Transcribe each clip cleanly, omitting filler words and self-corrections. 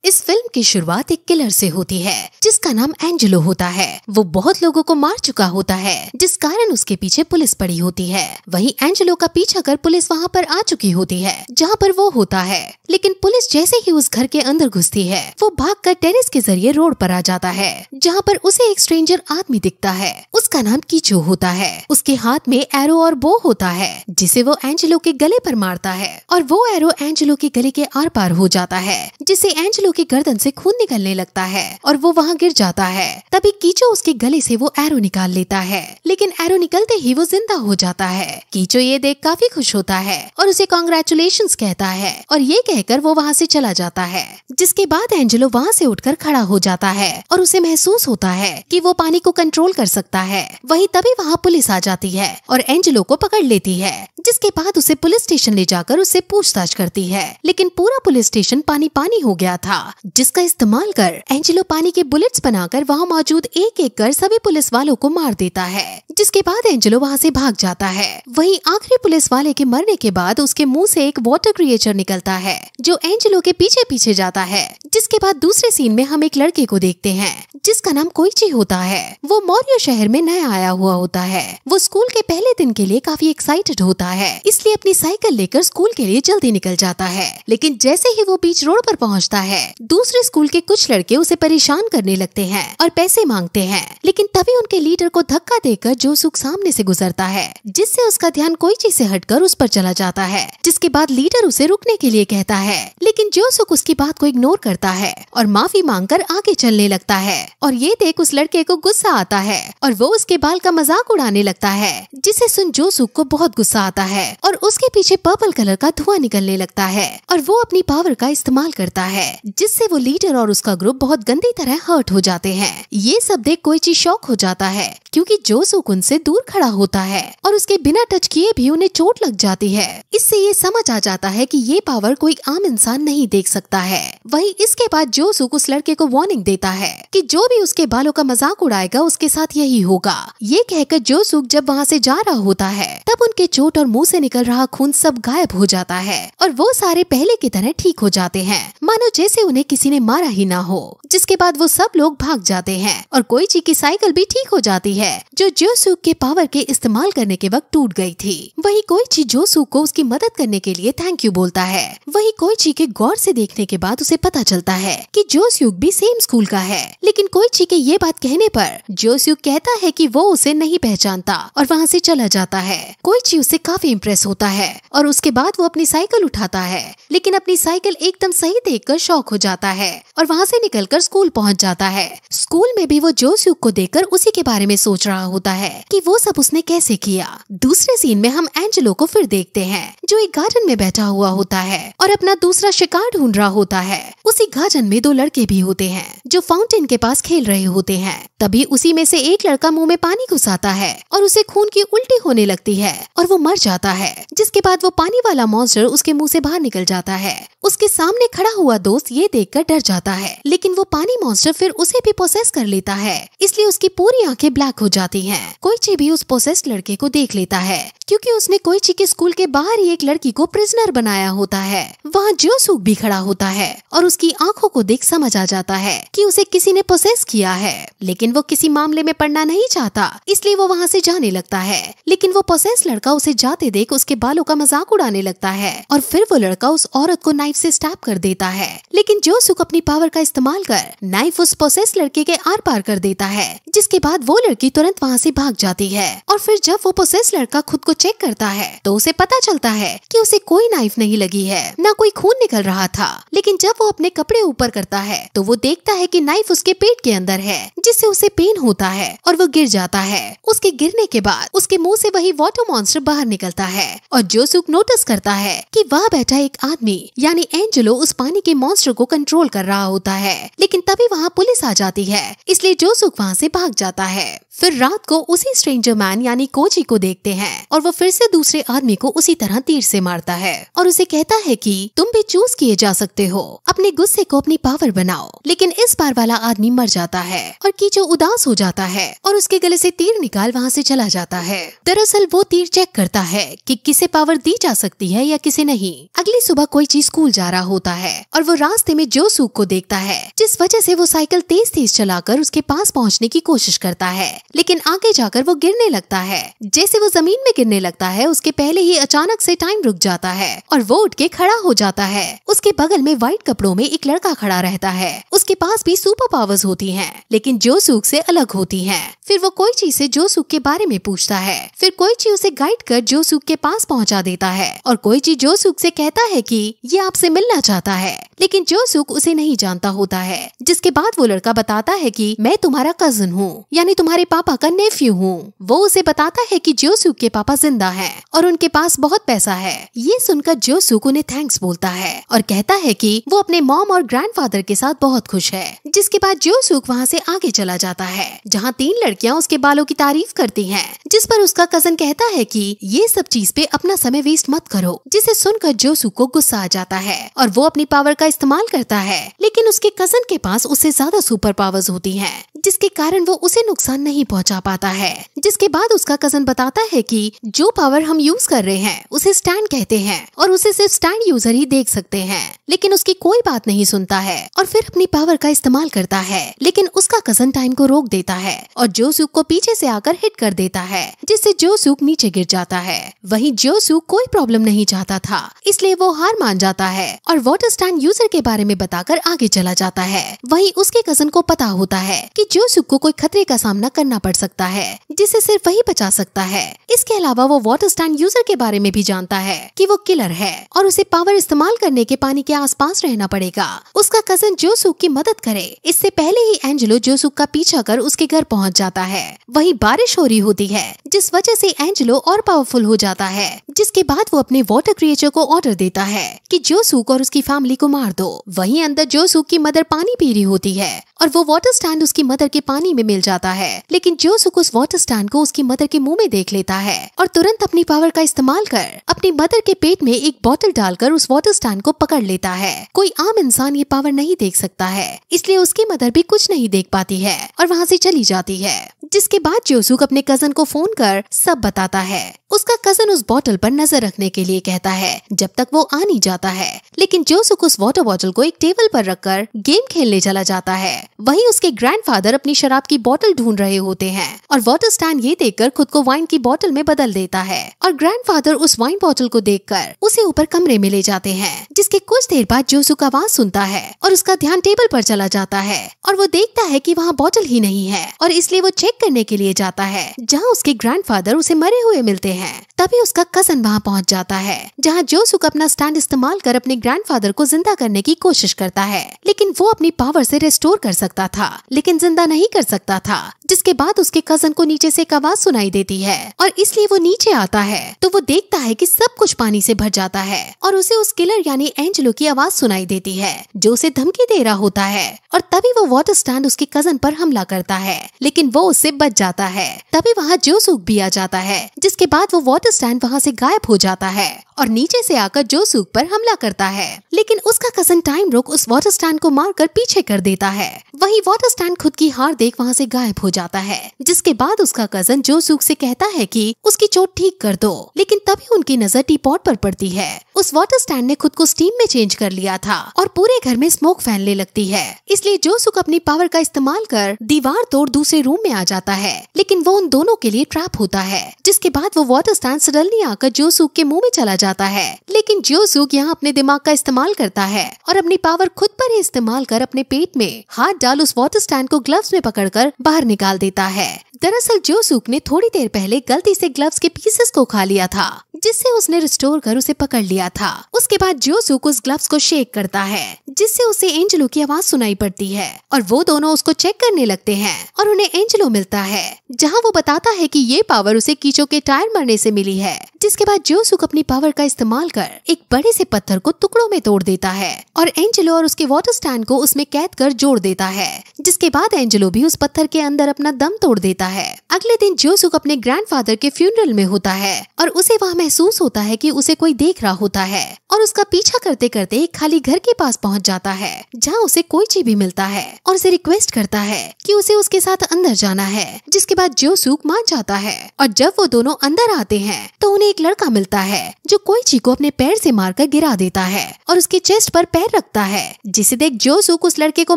इस फिल्म की शुरुआत एक किलर से होती है जिसका नाम एंजेलो होता है। वो बहुत लोगों को मार चुका होता है जिस कारण उसके पीछे पुलिस पड़ी होती है। वहीं एंजेलो का पीछा कर पुलिस वहाँ पर आ चुकी होती है जहाँ पर वो होता है। लेकिन पुलिस जैसे ही उस घर के अंदर घुसती है वो भागकर टेरेस के जरिए रोड पर आ जाता है जहाँ पर उसे एक स्ट्रेंजर आदमी दिखता है। उसका नाम कीचो होता है। उसके हाथ में एरो और बो होता है जिसे वो एंजेलो के गले पर मारता है और वो एरो एंजेलो के गले के आर पार हो जाता है जिससे एंजेलो की गर्दन से खून निकलने लगता है और वो वहाँ गिर जाता है। तभी कीचो उसके गले से वो एरो निकाल लेता है लेकिन एरो निकलते ही वो जिंदा हो जाता है। कीचो ये देख काफी खुश होता है और उसे कांग्रेचुलेशंस कहता है और ये कहकर वो वहाँ से चला जाता है। जिसके बाद एंजेलो वहाँ से उठकर खड़ा हो जाता है और उसे महसूस होता है कि वो पानी को कंट्रोल कर सकता है। वहीं तभी वहाँ पुलिस आ जाती है और एंजेलो को पकड़ लेती है। जिसके बाद उसे पुलिस स्टेशन ले जाकर उससे पूछताछ करती है लेकिन पूरा पुलिस स्टेशन पानी पानी हो गया था जिसका इस्तेमाल कर एंजेलो पानी के बुलेट्स बनाकर वहाँ मौजूद एक एक कर सभी पुलिस वालों को मार देता है। जिसके बाद एंजेलो वहाँ से भाग जाता है। वहीं आखिरी पुलिस वाले के मरने के बाद उसके मुंह से एक वाटर क्रिएचर निकलता है जो एंजेलो के पीछे पीछे जाता है। जिसके बाद दूसरे सीन में हम एक लड़के को देखते हैं जिसका नाम कोइची होता है। वो मौर्य शहर में नया आया हुआ होता है। वो स्कूल के पहले दिन के लिए काफी एक्साइटेड होता है इसलिए अपनी साइकिल लेकर स्कूल के लिए जल्दी निकल जाता है। लेकिन जैसे ही वो बीच रोड पर पहुंचता है दूसरे स्कूल के कुछ लड़के उसे परेशान करने लगते हैं और पैसे मांगते हैं। लेकिन तभी उनके लीडर को धक्का देकर जोसुक सामने से गुजरता है जिससे उसका ध्यान कोइची से हटकर उस पर चला जाता है। जिसके बाद लीडर उसे रुकने के लिए कहता है लेकिन जोसुक उसकी बात को इग्नोर करता है और माफी मांगकर आगे चलने लगता है। और ये देख उस लड़के को गुस्सा आता है और वो उसके बाल का मजाक उड़ाने लगता है जिसे सुन जोसुक को बहुत गुस्सा आता है और उसके पीछे पर्पल कलर का धुआं निकलने लगता है और वो अपनी पावर का इस्तेमाल करता है जिससे वो लीडर और उसका ग्रुप बहुत गंदी तरह हर्ट हो जाते हैं। ये सब देख कोइची शॉक हो जाता है क्योंकि जोसुक उनसे दूर खड़ा होता है और उसके बिना टच किए भी उन्हें चोट लग जाती है। इससे ये समझ आ जाता है कि ये पावर कोई आम इंसान नहीं देख सकता है। वहीं इसके बाद जोसुक उस लड़के को वार्निंग देता है कि जो भी उसके बालों का मजाक उड़ाएगा उसके साथ यही होगा। ये कहकर जोसुक जब वहाँ से जा रहा होता है तब उनके चोट और मुंह से निकल रहा खून सब गायब हो जाता है और वो सारे पहले की तरह ठीक हो जाते हैं मानो जैसे उन्हें किसी ने मारा ही ना हो। जिसके बाद वो सब लोग भाग जाते हैं और कोइची की साइकिल भी ठीक हो जाती है जो जोसुक के पावर के इस्तेमाल करने के वक्त टूट गई थी। वही कोइची जोसुक को उसकी मदद करने के लिए थैंक यू बोलता है। वही कोइची के गौर से देखने के बाद उसे पता चलता है कि जोसुक भी सेम स्कूल का है। लेकिन कोइची के ये बात कहने पर जोसुक कहता है कि वो उसे नहीं पहचानता और वहाँ से चला जाता है। कोइची उससे काफी इम्प्रेस होता है और उसके बाद वो अपनी साइकिल उठाता है लेकिन अपनी साइकिल एकदम सही देखकर शॉक हो जाता है और वहाँ से निकलकर स्कूल पहुँच जाता है। स्कूल में भी वो जोसुक को देखकर उसी के बारे में सोच रहा होता है कि वो सब उसने कैसे किया। दूसरे सीन में हम एंजेलो को फिर देखते हैं जो एक गार्डन में बैठा हुआ होता है और अपना दूसरा शिकार ढूंढ रहा होता है। उसी गार्डन में दो लड़के भी होते हैं जो फाउंटेन के पास खेल रहे होते हैं। तभी उसी में से एक लड़का मुंह में पानी घुसाता है और उसे खून की उल्टी होने लगती है और वो मर जाता है। जिसके बाद वो पानी वाला मॉन्स्टर उसके मुंह से बाहर निकल जाता है। उसके सामने खड़ा हुआ दोस्त ये देखकर डर जाता है लेकिन वो पानी मॉन्स्टर फिर उसे भी पोसेस कर लेता है इसलिए उसकी पूरी आंखें ब्लैक हो जाती हैं। कोइची भी उस पोसेस्ड लड़के को देख लेता है क्योंकि उसने कोइची के स्कूल के बाहर ही एक लड़की को प्रिजनर बनाया होता है। वहाँ जोसुक भी खड़ा होता है और उसकी आंखों को देख समझ आ जाता है कि उसे किसी ने पोसेस किया है। लेकिन वो किसी मामले में पड़ना नहीं चाहता इसलिए वो वहाँ से जाने लगता है। लेकिन वो पोसेस लड़का उसे जाते देख उसके बालों का मजाक उड़ाने लगता है और फिर वो लड़का उस औरत को नाइफ से स्टैब कर देता है। लेकिन जोसुक अपनी पावर का इस्तेमाल कर नाइफ उस पोसेस लड़के के आर पार कर देता है। जिसके बाद वो लड़की तुरंत वहाँ से भाग जाती है और फिर जब वो पोसेस लड़का खुद को चेक करता है तो उसे पता चलता है कि उसे कोई नाइफ नहीं लगी है ना कोई खून निकल रहा था। लेकिन जब वो अपने कपड़े ऊपर करता है तो वो देखता है कि नाइफ उसके पेट के अंदर है जिससे उसे पेन होता है और वो गिर जाता है। उसके गिरने के बाद उसके मुंह से वही वाटर मॉन्स्टर बाहर निकलता है और जोसुक नोटिस करता है कि वहाँ बैठा एक आदमी यानी एंजेलो उस पानी के मॉन्स्टर को कंट्रोल कर रहा होता है। लेकिन तभी वहाँ पुलिस आ जाती है इसलिए जोसुक वहाँ से भाग जाता है। फिर रात को उसी स्ट्रेंजर मैन यानी कोची को देखते हैं और वो फिर से दूसरे आदमी को उसी तरह तीर से मारता है और उसे कहता है कि तुम भी चूज किए जा सकते हो, अपने गुस्से को अपनी पावर बनाओ। लेकिन इस बार वाला आदमी मर जाता है और कीचो उदास हो जाता है और उसके गले से तीर निकाल वहाँ से चला जाता है। दरअसल वो तीर चेक करता है कि किसे पावर दी जा सकती है या किसे नहीं। अगली सुबह कोई चीज स्कूल जा रहा होता है और वो रास्ते में जो सूक को देखता है, जिस वजह से वो साइकिल तेज तेज चलाकर उसके पास पहुँचने की कोशिश करता है। लेकिन आगे जाकर वो गिरने लगता है। जैसे वो जमीन में गिरने लगता है उसके पहले ही अचानक से टाइम रुक जाता है और वो उठ के खड़ा हो जाता है। उसके बगल में व्हाइट कपड़ों में एक लड़का खड़ा रहता है। उसके पास भी सुपर पावर्स होती हैं, लेकिन जोसूक से अलग होती हैं। फिर वो कोई चीज से जोसूक के बारे में पूछता है। फिर कोई चीज उसे गाइड कर जोसूक के पास पहुंचा देता है और कोई चीज जोसूक से कहता है कि ये आपसे मिलना चाहता है, लेकिन जोसूक उसे नहीं जानता होता है। जिसके बाद वो लड़का बताता है कि मैं तुम्हारा कजिन हूँ, यानी तुम्हारे पापा का नेफ्यू हूँ। वो उसे बताता है कि जोसूक के पापा जिंदा हैं और उनके पास बहुत पैसा है। ये सुनकर जोसूक उन्हें थैंक्स बोलता है और कहता है कि वो अपने मॉम और ग्रैंडफादर के साथ बहुत खुश है। जिसके बाद जोसूक वहाँ से आगे चला जाता है, जहाँ 3 लड़कियाँ उसके बालों की तारीफ करती हैं, जिस पर उसका कजन कहता है कि ये सब चीज पे अपना समय वेस्ट मत करो। जिसे सुनकर जोसूक को गुस्सा आ जाता है और वो अपनी पावर का इस्तेमाल करता है, लेकिन उसके कजन के पास उससे ज्यादा सुपर पावर्स होती हैं, जिसके कारण वो उसे नुकसान नहीं पहुंचा पाता है। जिसके बाद उसका कजन बताता है कि जो पावर हम यूज कर रहे हैं उसे स्टैंड कहते हैं और उसे सिर्फ स्टैंड यूजर ही देख सकते हैं। लेकिन उसकी कोई बात नहीं सुनता है और फिर अपनी पावर का इस्तेमाल करता है, लेकिन उसका कजन टाइम को रोक देता है और जोसूक को पीछे से आकर हिट कर देता है, जिससे जोसूक नीचे गिर जाता है। वहीं जोसूक कोई प्रॉब्लम नहीं चाहता था, इसलिए वो हार मान जाता है और वाटर स्टैंड यूजर के बारे में बताकर आगे चला जाता है। वहीं उसके कजन को पता होता है कि जोसूक को कोई खतरे का सामना करना पड़ सकता है, जिसे सिर्फ वही बचा सकता है। इसके अलावा वो वाटर स्टैंड यूजर के बारे में भी जानता है कि वो किलर है और उसे पावर इस्तेमाल करने के पानी के आसपास रहना पड़ेगा। उसका कजन जोसूक की मदद करे इससे पहले ही एंजेलो जोसूक का पीछा कर उसके घर पहुंच जाता है। वहीं बारिश हो रही होती है, जिस वजह से एंजेलो और पावरफुल हो जाता है। जिसके बाद वो अपने वाटर क्रिएचर को ऑर्डर देता है कि जोसूक और उसकी फैमिली को मार दो। वहीं अंदर जोसूक की मदर पानी पी रही होती है और वो वाटर स्टैंड उसकी मदर के पानी में मिल जाता है, लेकिन जोसूक उस वाटर स्टैंड को उसकी मदर के मुंह में देख लेता है और तुरंत अपनी पावर का इस्तेमाल कर अपनी मदर के पेट में एक बोतल डालकर उस वाटर स्टैंड को पकड़ लेता है। कोई आम इंसान ये पावर नहीं देख सकता है, इसलिए उसकी मदर भी कुछ नहीं देख पाती है और वहाँ से चली जाती है। जिसके बाद जोसूक अपने कजन को फोन कर सब बताता है। उसका कजन उस बोतल पर नजर रखने के लिए कहता है जब तक वो आ नहीं जाता है, लेकिन जोसूक उस वाटर बोतल को एक टेबल पर रखकर गेम खेलने चला जाता है। वहीं उसके ग्रैंडफादर अपनी शराब की बोतल ढूंढ रहे होते हैं और वाटर स्टैंड ये देखकर खुद को वाइन की बोतल में बदल देता है और ग्रैंडफादर उस वाइन बोतल को देखकर उसे ऊपर कमरे में ले जाते हैं। जिसके कुछ देर बाद जोसूक आवाज सुनता है और उसका ध्यान टेबल पर चला जाता है और वो देखता है कि वहाँ बोतल ही नहीं है और इसलिए वो चेक करने के लिए जाता है, जहाँ उसके ग्रैंडफादर उसे मरे हुए मिलते हैं। तभी उसका कजन वहाँ पहुँच जाता है, जहाँ जोसूक अपना स्टैंड इस्तेमाल कर अपने ग्रैंडफादर को जिंदा करने की कोशिश करता है, लेकिन वो अपनी पावर से रिस्टोर कर सकता था लेकिन जिंदा नहीं कर सकता था। जिसके बाद उसके कजन को नीचे से एक आवाज सुनाई देती है और इसलिए वो नीचे आता है तो वो देखता है कि सब कुछ पानी से भर जाता है और उसे उस किलर यानी एंजेलो की आवाज सुनाई देती है जो उसे धमकी दे रहा होता है। और तभी वो वाटर स्टैंड उसके कजन पर हमला करता है, लेकिन वो उससे बच जाता है। तभी वहाँ जोसूक भी आ जाता है, जिसके बाद वो वाटर स्टैंड वहाँ से गायब हो जाता है और नीचे से आकर जोसूक पर हमला करता है, लेकिन उसका कजन टाइम रोक उस वाटर स्टैंड को मारकर पीछे कर देता है। वहीं वाटर स्टैंड खुद की हार देख वहाँ से गायब हो जाता है। जिसके बाद उसका कजन जोसूक से कहता है कि उसकी चोट ठीक कर दो, लेकिन तभी उनकी नजर टी पॉट पर पड़ती है। उस वाटर स्टैंड ने खुद को स्टीम में चेंज कर लिया था और पूरे घर में स्मोक फैलने लगती है, इसलिए जोसूक अपनी पावर का इस्तेमाल कर दीवार तोड़ दूसरे रूम में आ जाता है, लेकिन वो उन दोनों के लिए ट्रैप होता है। जिसके बाद वो वाटर स्टैंड सडनली आकर जोसूक के मुंह में चला जाता है, लेकिन जोसूक यहाँ अपने दिमाग का इस्तेमाल करता है और अपनी पावर खुद पर ही इस्तेमाल कर अपने पेट में हाथ डाल उस वाटर स्टैंड को ग्लव्स में पकड़कर बाहर निकाल देता है। दरअसल जोसूक ने थोड़ी देर पहले गलती से ग्लव्स के पीसेस को खा लिया था, जिससे उसने रिस्टोर कर उसे पकड़ लिया था। उसके बाद जोसूक उस ग्लव्स को शेक करता है, जिससे उसे एंजेलो की आवाज सुनाई पड़ती है और वो दोनों उसको चेक करने लगते हैं और उन्हें एंजेलो मिलता है, जहां वो बताता है कि ये पावर उसे कीचो के टायर मरने से मिली है। जिसके बाद जोसूक अपनी पावर का इस्तेमाल कर एक बड़े से पत्थर को टुकड़ों में तोड़ देता है और एंजेलो और उसके वाटर स्टैंड को उसमें कैद कर जोड़ देता है। जिसके बाद एंजेलो भी उस पत्थर के अंदर अपना दम तोड़ देता है। अगले दिन जोसूक अपने ग्रैंडफादर के फ्यूनरल में होता है और उसे वहाँ महसूस होता है कि उसे कोई देख रहा होता है और उसका पीछा करते करते एक खाली घर के पास पहुंच जाता है जहां उसे कोइची भी मिलता है और उसे रिक्वेस्ट करता है कि उसे उसके साथ अंदर जाना है। जिसके बाद जोसूक मान जाता है और जब वो दोनों अंदर आते हैं तो उन्हें एक लड़का मिलता है जो कोइची को अपने पैर से मारकर गिरा देता है और उसके चेस्ट पर पैर रखता है, जिसे देख जोसूक उस लड़के को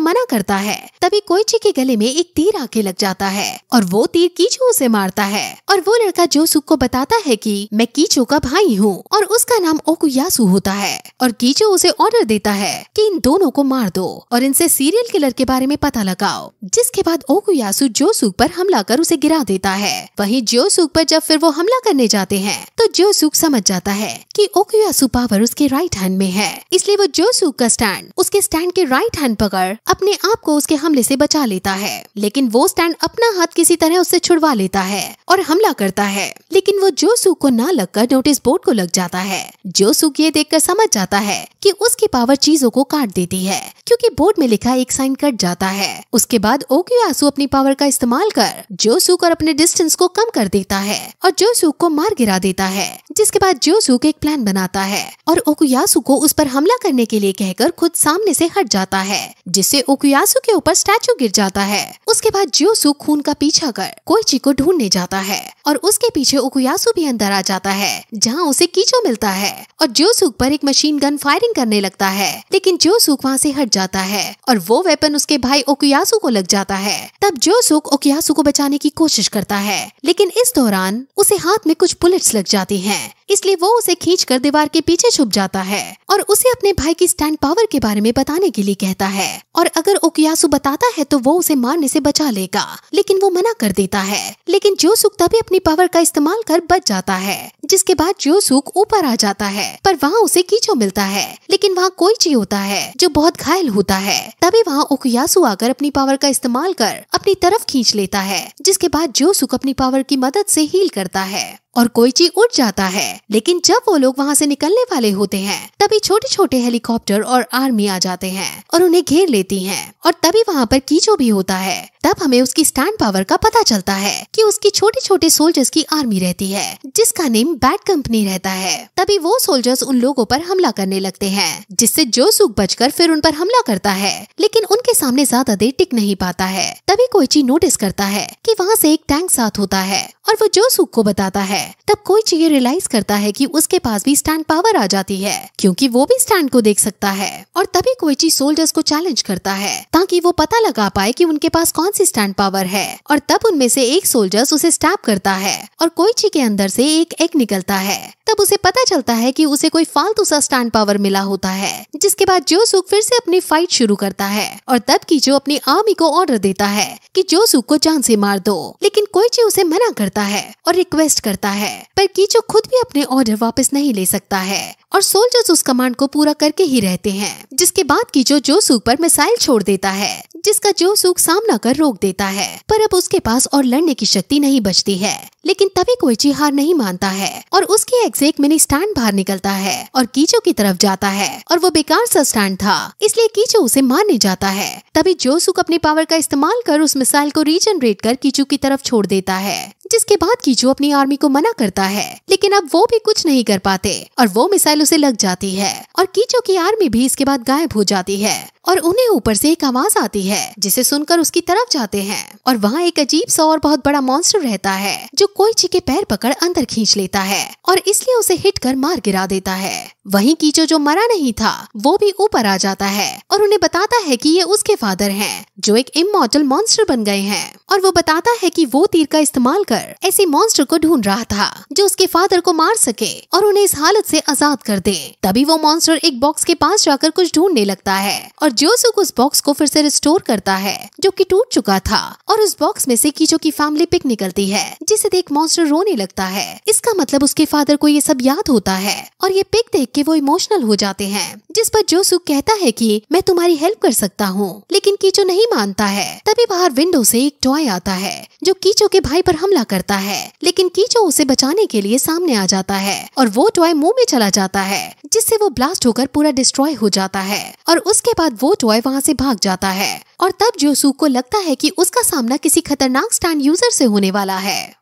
मना करता है। तभी कोइची के गले में एक तीर आके लग जाता है और वो तीर कीचो उसे मारता है और वो लड़का जोसूक को बताता है कि मैं कीचो का भाई हूँ और उसका नाम ओकुयासु होता है और कीचो उसे ऑर्डर देता है कि इन दोनों को मार दो और इनसे सीरियल किलर के बारे में पता लगाओ। जिसके बाद ओकुयासु जोसूक पर हमला कर उसे गिरा देता है। वहीं जोसूक पर जब फिर वो हमला करने जाते हैं तो जोसूक समझ जाता है कि ओकुयासु पावर उसके राइट हैंड में है, इसलिए वो जोसूक का स्टैंड उसके स्टैंड के राइट हैंड पकड़ अपने आप को उसके हमले से बचा लेता है। लेकिन वो स्टैंड अपना हाथ किसी तरह उससे छुड़वा लेता है और हमला करता है, लेकिन वो जोसूक को ना लगकर नोटिस बोर्ड को लग जाता है। जोसूक ये देखकर समझ जाता है कि उसकी पावर चीजों को काट देती है क्योंकि बोर्ड में लिखा एक साइन कट जाता है। उसके बाद ओकुयासु अपनी पावर का इस्तेमाल कर जोसूक और अपने डिस्टेंस को कम कर देता है और जोसूक को मार गिरा देता है। जिसके बाद जोसूक एक प्लान बनाता है और ओकुयासु को उस पर हमला करने के लिए कहकर खुद सामने से हट जाता है, जिससे ओकुयासु के ऊपर स्टैचू गिर जाता है। उसके बाद जोसूक खून का पीछा कर कोइची को ढूंढने जाता है और उसके पीछे ओकुयासु भी अंदर आ जाता है जहाँ उसे कीचो मिलता है और जोसूक पर एक मशीन गन फायरिंग करने लगता है, लेकिन जोसूक वहाँ से हट जाता है और वो वेपन उसके भाई ओकुयासु को लग जाता है। तब जोसूक ओकुयासु को बचाने की कोशिश करता है, लेकिन इस दौरान उसे हाथ में कुछ बुलेट्स लग जाती हैं, इसलिए वो उसे खींचकर दीवार के पीछे छुप जाता है और उसे अपने भाई की स्टैंड पावर के बारे में बताने के लिए कहता है और अगर ओकुयासु बताता है तो वो उसे मारने से बचा लेगा, लेकिन वो मना कर देता है। लेकिन जोसूक तभी अपनी पावर का इस्तेमाल कर बच जाता है। जिसके बाद जोसूक ऊपर आ जाता है पर वहाँ उसे कीचो मिलता है, लेकिन वहाँ कोइची होता है जो बहुत घायल होता है। तभी वहाँ ओकुयासु आकर अपनी पावर का इस्तेमाल कर अपनी तरफ खींच लेता है, जिसके बाद जोसूक अपनी पावर की मदद से हील करता है और कोइची उठ जाता है। लेकिन जब वो लोग वहाँ से निकलने वाले होते हैं तभी छोटे छोटे हेलीकॉप्टर और आर्मी आ जाते हैं और उन्हें घेर लेती हैं और तभी वहाँ पर कीचो भी होता है। तब हमें उसकी स्टैंड पावर का पता चलता है कि उसकी छोटे छोटे सोल्जर्स की आर्मी रहती है जिसका नेम बैड कंपनी रहता है। तभी वो सोल्जर्स उन लोगों पर हमला करने लगते हैं, जिससे जोसूक बचकर फिर उन पर हमला करता है, लेकिन उनके सामने ज्यादा देर टिक नहीं पाता है। तभी कोइची नोटिस करता है कि वहाँ से एक टैंक साथ होता है और वो जोसूक को बताता है। तब कोइची ये रियलाइज करता है कि उसके पास भी स्टैंड पावर आ जाती है क्योंकि वो भी स्टैंड को देख सकता है और तभी कोइची सोल्जर्स को चैलेंज करता है ताकि वो पता लगा पाए कि उनके पास कौन सी स्टैंड पावर है और तब उनमें से एक सोल्जर्स उसे स्टैब करता है और कोइची के अंदर से एक एग निकलता है। तब उसे पता चलता है कि उसे कोई फालतू सा स्टैंड पावर मिला होता है। जिसके बाद जोसूक फिर से अपनी फाइट शुरू करता है और तब कीचो अपनी आर्मी को ऑर्डर देता है कि जोसूक को जान से मार दो, लेकिन कोइची उसे मना करता है और रिक्वेस्ट करता है, पर कीचो खुद भी अपने ऑर्डर वापस नहीं ले सकता है और सोल्जर्स उस कमांड को पूरा करके ही रहते हैं। जिसके बाद कीचो जोसूक पर मिसाइल छोड़ देता है जिसका जोसूक सामना कर रोक देता है, पर अब उसके पास और लड़ने की शक्ति नहीं बचती है। लेकिन तभी कोइची हार नहीं मानता है और उसके एग से एक मिनी स्टैंड बाहर निकलता है और कीचो की तरफ जाता है और वो बेकार सा स्टैंड था, इसलिए कीचो उसे मारने जाता है। तभी जोसूक अपनी पावर का इस्तेमाल कर उस मिसाइल को रीजनरेट कर कीचो की तरफ छोड़ देता है। जिसके बाद कीचो अपनी आर्मी को मना करता है, लेकिन अब वो भी कुछ नहीं कर पाते और वो मिसाइल उसे लग जाती है और कीचो की आर्मी भी इसके बाद गायब हो जाती है और उन्हें ऊपर से एक आवाज आती है जिसे सुनकर उसकी तरफ जाते हैं और वहाँ एक अजीब सा और बहुत बड़ा मॉन्स्टर रहता है जो कोइची के पैर पकड़ अंदर खींच लेता है और इसलिए उसे हिट कर मार गिरा देता है। वहीं कीचो जो मरा नहीं था वो भी ऊपर आ जाता है और उन्हें बताता है कि ये उसके फादर हैं जो एक इमॉर्टल मॉन्स्टर बन गए हैं और वो बताता है कि वो तीर का इस्तेमाल कर ऐसे मॉन्स्टर को ढूंढ रहा था जो उसके फादर को मार सके और उन्हें इस हालत से आजाद कर दे। तभी वो मॉन्स्टर एक बॉक्स के पास जाकर कुछ ढूंढने लगता है और जोसूक उस बॉक्स को फिर से रिस्टोर करता है जो कि टूट चुका था और उस बॉक्स में से कीचो की फैमिली पिक निकलती है जिसे देख मॉन्स्टर रोने लगता है। इसका मतलब उसके फादर को ये सब याद होता है और ये पिक देख के वो इमोशनल हो जाते हैं। जिस पर जोसूक कहता है कि मैं तुम्हारी हेल्प कर सकता हूँ, लेकिन कीचो नहीं मानता है। तभी बाहर विंडो से एक टॉय आता है जो कीचो के भाई पर हमला करता है, लेकिन कीचो उसे बचाने के लिए सामने आ जाता है और वो टॉय मुंह में चला जाता है जिससे वो ब्लास्ट होकर पूरा डिस्ट्रॉय हो जाता है और उसके बाद वो टॉय वहाँ से भाग जाता है और तब जोसूक को लगता है कि उसका सामना किसी खतरनाक स्टैंड यूजर से होने वाला है।